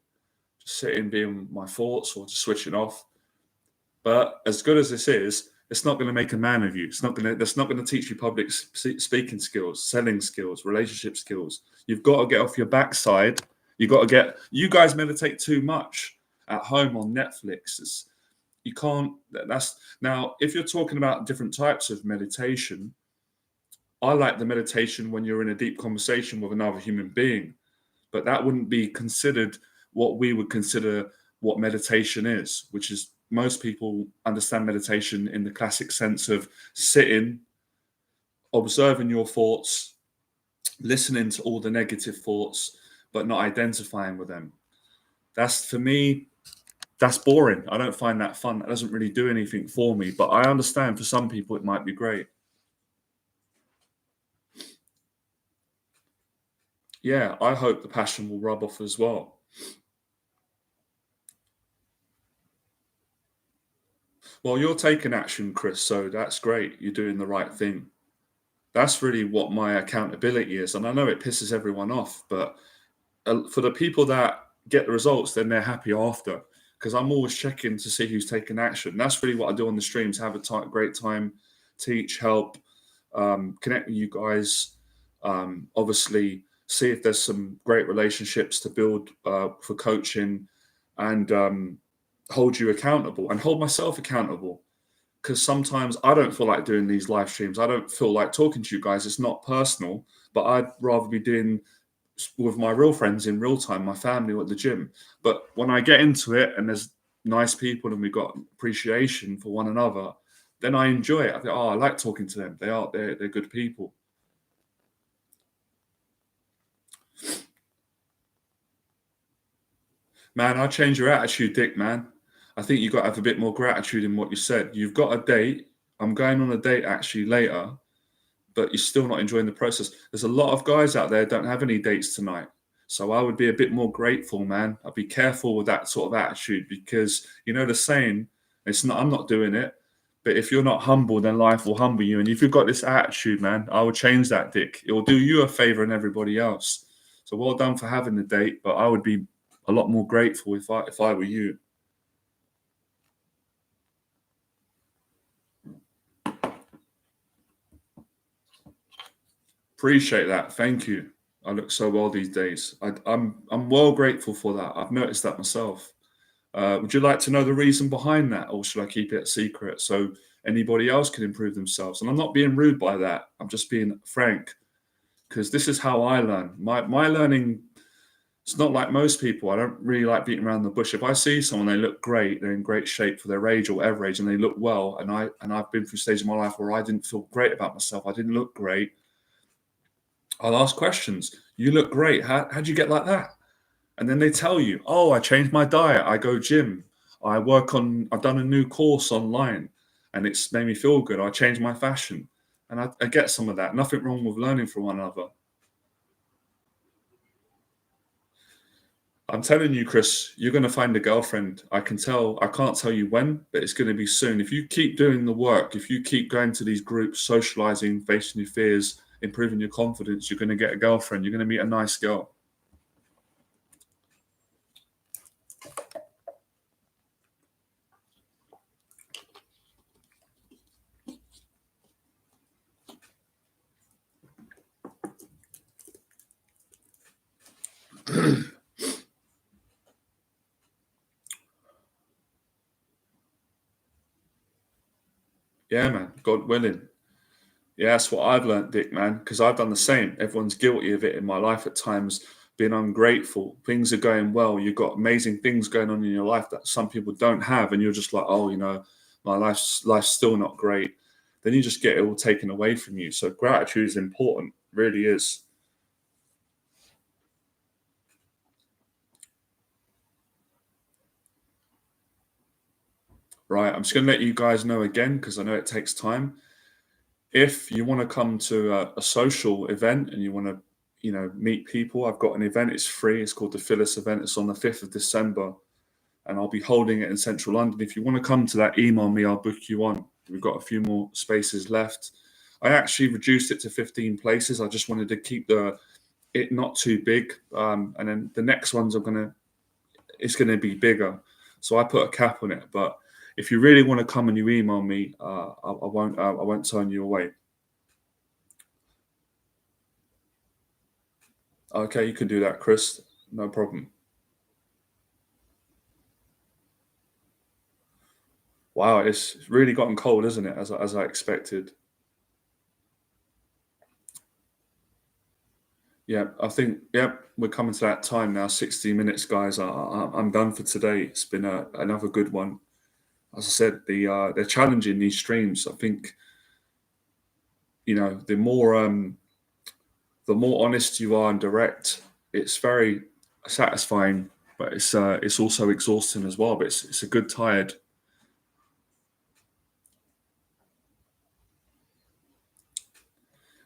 Just sitting, being my thoughts, or just switching off. But as good as this is, it's not going to make a man of you. That's not going to teach you public speaking skills, selling skills, relationship skills. You've got to get off your backside. You guys meditate too much at home on Netflix. You can't. Now, if you're talking about different types of meditation, I like the meditation when you're in a deep conversation with another human being, but that wouldn't be considered what we would consider what meditation is, which is most people understand meditation in the classic sense of sitting, observing your thoughts, listening to all the negative thoughts, but not identifying with them. That's, for me, that's boring. I don't find that fun. That doesn't really do anything for me, but I understand for some people it might be great. Yeah, I hope the passion will rub off as well. Well, you're taking action, Chris, so that's great. You're doing the right thing. That's really what my accountability is. And I know it pisses everyone off, but for the people that get the results, then they're happy after. Because I'm always checking to see who's taking action. That's really what I do on the streams: have a great time, teach, help, connect with you guys. Obviously, see if there's some great relationships to build for coaching, and hold you accountable and hold myself accountable. Because sometimes I don't feel like doing these live streams. I don't feel like talking to you guys. It's not personal, but I'd rather be doing with my real friends in real time, my family, or at the gym. But when I get into it and there's nice people and we've got appreciation for one another, then I enjoy it. I think, oh, I like talking to them. They're good people. Man, I'll change your attitude, Dick, man. I think you've got to have a bit more gratitude in what you said. You've got a date. I'm going on a date actually later, but you're still not enjoying the process. There's a lot of guys out there don't have any dates tonight. So I would be a bit more grateful, man. I'd be careful with that sort of attitude, because you know the saying, it's not, I'm not doing it, but if you're not humble, then life will humble you. And if you've got this attitude, man, I will change that, Dick. It will do you a favor and everybody else. So well done for having the date, but I would be a lot more grateful if I were you. Appreciate that. Thank you. I look so well these days. I'm well grateful for that. I've noticed that myself. Would you like to know the reason behind that, or should I keep it a secret so anybody else can improve themselves? And I'm not being rude by that. I'm just being frank, because this is how I learn. My learning, it's not like most people. I don't really like beating around the bush. If I see someone, they look great, they're in great shape for their age or whatever age, and they look well, and I've been through stages of my life where I didn't feel great about myself. I didn't look great. I'll ask questions. You look great. How'd you get like that? And then they tell you, oh, I changed my diet. I go gym. I've done a new course online and it's made me feel good. I changed my fashion. And I get some of that. Nothing wrong with learning from one another. I'm telling you, Chris, you're going to find a girlfriend. I can tell. I can't tell you when, but it's going to be soon. If you keep doing the work, if you keep going to these groups, socializing, facing your fears, improving your confidence, you're going to get a girlfriend. You're going to meet a nice girl. Yeah, man. God willing. Yeah, that's what I've learned, Dick, man, because I've done the same. Everyone's guilty of it in my life at times, being ungrateful. Things are going well. You've got amazing things going on in your life that some people don't have. And you're just like, oh, my life's still not great. Then you just get it all taken away from you. So gratitude is important, really is. Right. I'm just going to let you guys know again, because I know it takes time. If you want to come to a social event and you want to, meet people, I've got an event. It's free. It's called the Phyllis event. It's on the 5th of December, and I'll be holding it in central London. If you want to come to that, email me. I'll book you on. We've got a few more spaces left. I actually reduced it to 15 places. I just wanted to keep it not too big. And then the next ones it's going to be bigger. So I put a cap on it. But if you really want to come and you email me, I won't turn you away. Okay, you can do that, Chris. No problem. Wow, it's really gotten cold, isn't it? As I expected. Yeah, I think, yep, we're coming to that time now. 60 minutes, guys. I'm done for today. It's been another good one. As I said, they're challenging these streams. I think, the more honest you are and direct, it's very satisfying, but it's also exhausting as well. But it's a good tired.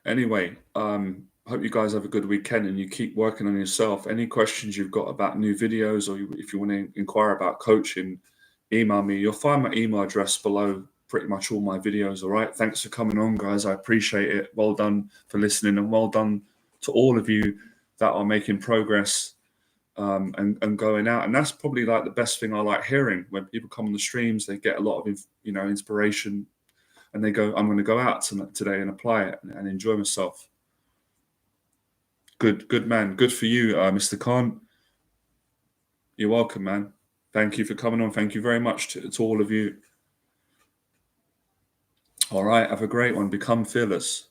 Anyway, hope you guys have a good weekend and you keep working on yourself. Any questions you've got about new videos, or if you want to inquire about coaching, email me. You'll find my email address below pretty much all my videos. All right. Thanks for coming on, guys. I appreciate it. Well done for listening, and well done to all of you that are making progress, and going out. And that's probably like the best thing I like hearing when people come on the streams. They get a lot of inspiration, and they go, "I'm going to go out today and apply it and enjoy myself." Good man. Good for you, Mr. Khan. You're welcome, man. Thank you for coming on. Thank you very much to all of you. All right. Have a great one. Become fearless.